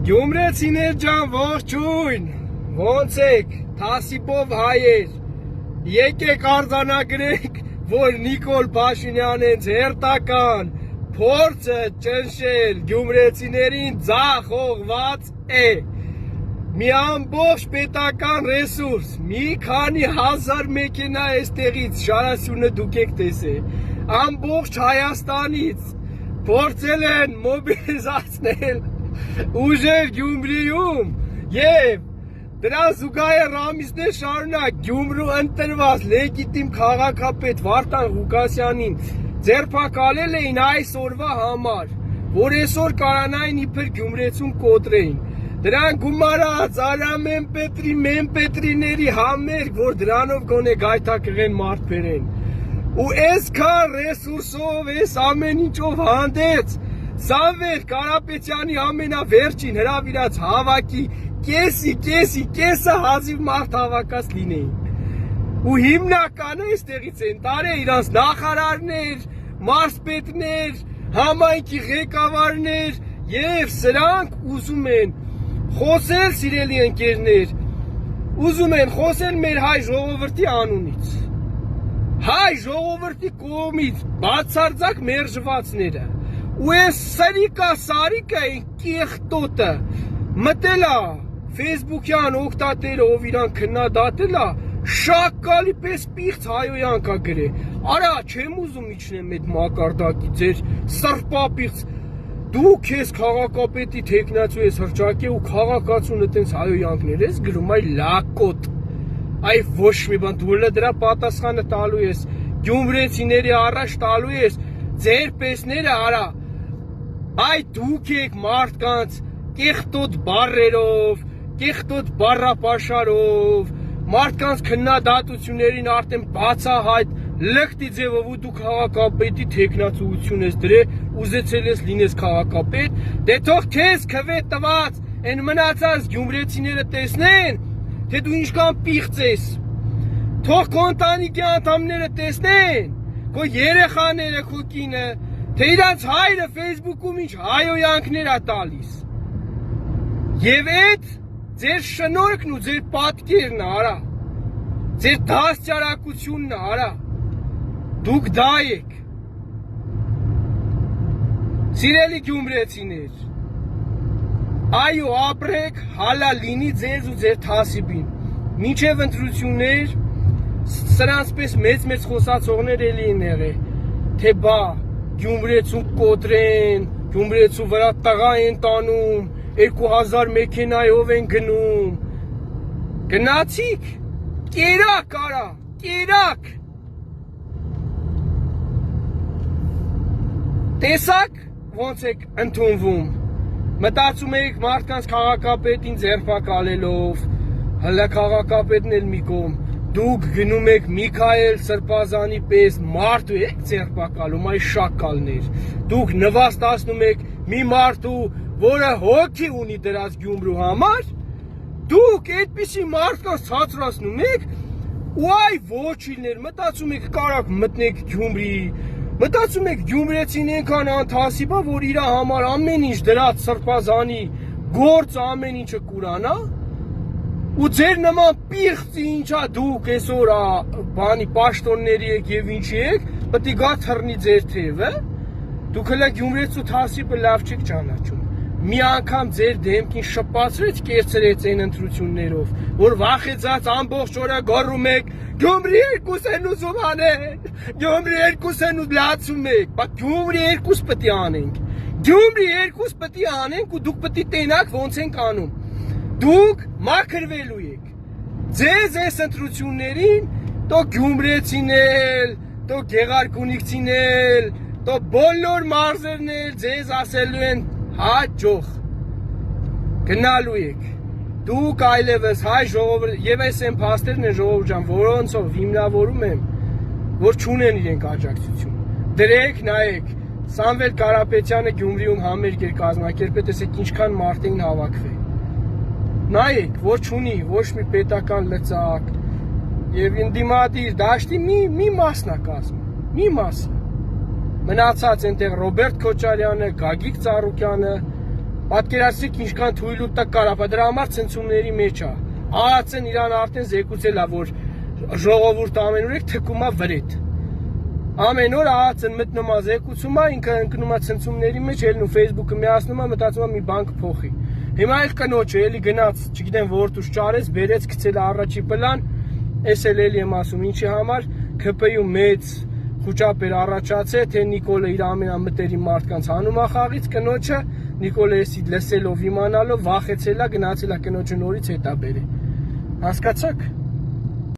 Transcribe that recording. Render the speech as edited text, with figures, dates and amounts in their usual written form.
Գյումրեցիներ ջան, ողջույն, ոնց եք, Թասիպով հայեր, եկեք արձանագրենք, որ Նիկոլ Փաշինյանենց հերթական փորձը ճնշել գյումրեցիներին ձախողված է։ Մի ամբողջ պետական ռեսուրս, մի քանի հազար մեքենա այստեղից շարասյունը դուք եք տեսել, ամբողջ Հայաստանից փորձել են մոբիլիզացնել ուժեր Գյումրիում եւ դրան զուգահեռ ամիսներ շարունակ Գյումրու ընտրված լեգիտիմ քաղաքապետ Վարդան Ղուկասյանին ձերբակալել էին այս օրվա համար, որ այսօր կարանային իբր գյումրեցուն կոտրեին։ Դրան գումարած Արամեն Պետրի, Մեն Պետրիների համերգ, որ դրանով գոնե գայթակղեն մարդ բերեն։ Ու այսքան ռեսուրսով, այս ամեն ինչով հանդերձ Սամվել Կարապետյանի ամենավերջին հրավիրած հավաքի կեսը հազիվ մարդ հավաքած լինեին։ Ու հիմնականը այստեղից են տարել իրանց նախարարներ, մարզպետներ, համայնքի ղեկավարներ եւ սրանք ուզում են խոսել, սիրելի ընկերներ, ուզում են խոսել մեր հայ ժողովրդի անունից, հայ ժողովրդի կողմից բացարձակ մերժվածները, ու այս սարիկա կեղտոտը մտել է ֆեյսբուքյան օգտատերը, ով իրան քննադատել է, շակալի պես պիղծ հայոյան կա գրել, արա չեմ ուզում իջնեմ այդ մակարդակի ձեր սրպապիղծ, դու քեզ քաղաքապետի թեկնածու ես հրճակել ու քաղաքացուն այտենց հայոյանքներ ես գրում, այ լակոտ, այ ոչ մի բան, դու դրա պատասխանը տալու ես, գյումրեցիների առաջ տալու ես, ձեր պեսները արա, այ դուք եք մարդկանց կեղտոտ բառերով, կեղտոտ բառապաշարով, մարդկանց քննադատություններին արդեն բացահայտ լկտի ձևով ու դու քաղաքապետի թեկնածուություն ես դրել, ուզեցել ես լինես քաղաքապետ, դե թող քեզ քվե տված այն մնացած գյումրեցիները տեսնեն, թե դու ինչքան պիղծ ես, թող քո ընտանիքի անդամները տեսնեն, քո երեխաները, քո կինը, թե իրանց հայրը ֆեյսբուքում ինչ հայոյանքներ է տալիս։ Եվ այդ ձեր շնորհքն ու ձեր պատկերն է, արա, ձեր դաստիարակությունն է, արա, դուք դա եք։ Սիրելի գյումրեցիներ, այո, ապրեք, հալա լինի ձեզ ու ձեր Թասիպին, մինչև ընտրություններ, սրանց պես մեծ խոսացողներ էլի են եղել, թե բա գյումրեցուն կոտրեն, գյումրեցու վրա տղա են տանում, 2000 մեքենայով են գնում, գնացիք, կերակ արա, կերակ, տեսակ ոնց եք ընդունվում, մտածում եք մարդկանց քաղաքապետին ձերբակալելով, հլը քաղաքապետն էլ մի կողմ, դուք գնում եք Միքայել Սրբազանի պես մարդու եք ձերբակալում, այ շակալներ, դուք նվաստացնում եք մի մարդու, որը հոգի ունի դրած Գյումրու համար, դուք այդպիսի մարդկանց ցածրացնում եք, ու այ ոչիլներ, մտածում եք կարակ մտնեք Գյումրի, մտածում եք գյումրեցին ենքան անթասիպա, որ իրա համար ամեն ինչ դրած Սրբազանի գործ ամեն ինչը կուրանա, ու ձեր նման պիղծի ինչա դուք այսօր բանի պաշտոնների եք եւ ինչի եք, պետք է գա թռնի ձեր թևը, դուք հլը Գյումրեցու Թասիպը լավ չեք ճանաչում, մի անգամ ձեր դեմքին շպացրեց կերծրեց այն ընտրություններով, որ վախեցած ամբողջ օրը գոռում եք, Գյումրի 2 են ուզում անել, Գյումրի 2 են ու լացում եք, բա Գյումրի 2 պետք է անենք, Գյումրի 2 պետք է անենք ու դուք պետք է տենաք ոնց ենք անում, դուք մաքրվելու եք, ձեզ այս ընտրություններին, տո Գյումրեցին էլ, տո Գեղարքունիքցին էլ, տո բոլոր մարզերն էլ ձեզ ասելու են հաջող, գնալու եք, դուք այլևս հայ ժողովուրդ, եւ այս են փաստերն են ժողովուրդ ջան, որոնցով հիմնավորում եմ, որ չունեն իրենք աջակցություն, դրեք, նայեք, Սամվել Կարապետյանը Գյումրիում համերգ էր կազմակերպել, տեսեք ինչքան մարդ էին հավաքվել, նայեք, որ չունի ոչ մի պետական լծակ, եւ ընդդիմադիր դաշտի մի մասն է կազմում, մի մասը, մնացած այնտեղ Ռոբերտ Քոչարյանը, Գագիկ Ծառուկյանը, Պատկերացրեք ինչքան թույլ ու տկար է, դրա համար ցնցումների մեջ է։ Ահացեն իրան արդեն զեկուցել է, որ ժողովուրդ ամենուր եք թքում է վրետ։ Ամեն օր ահացեն մտնում է զեկուցում է, ինքը ընկնում է ցնցումների մեջ, ելնում Facebook-ը միացնում է, մտածում է մի բան կփոխի։ Հիմա էլ կնոջը էլի գնաց, չգիտեմ որտուց ճարեց, բերեց, գցել առաջի պլան, էս էլ եմ ասում, ինչի համար ՔՊ-յու մեծ խոճապեր առաջացել, թե Նիկոլը իր ամենամտերիմ մարդկանց հանում է խաղից, կնոջը Նիկոլը էսի լսելով, իմանալով, վախեցել է, գնացել է կնոջը նորից հետա բերել։ Հասկացաք։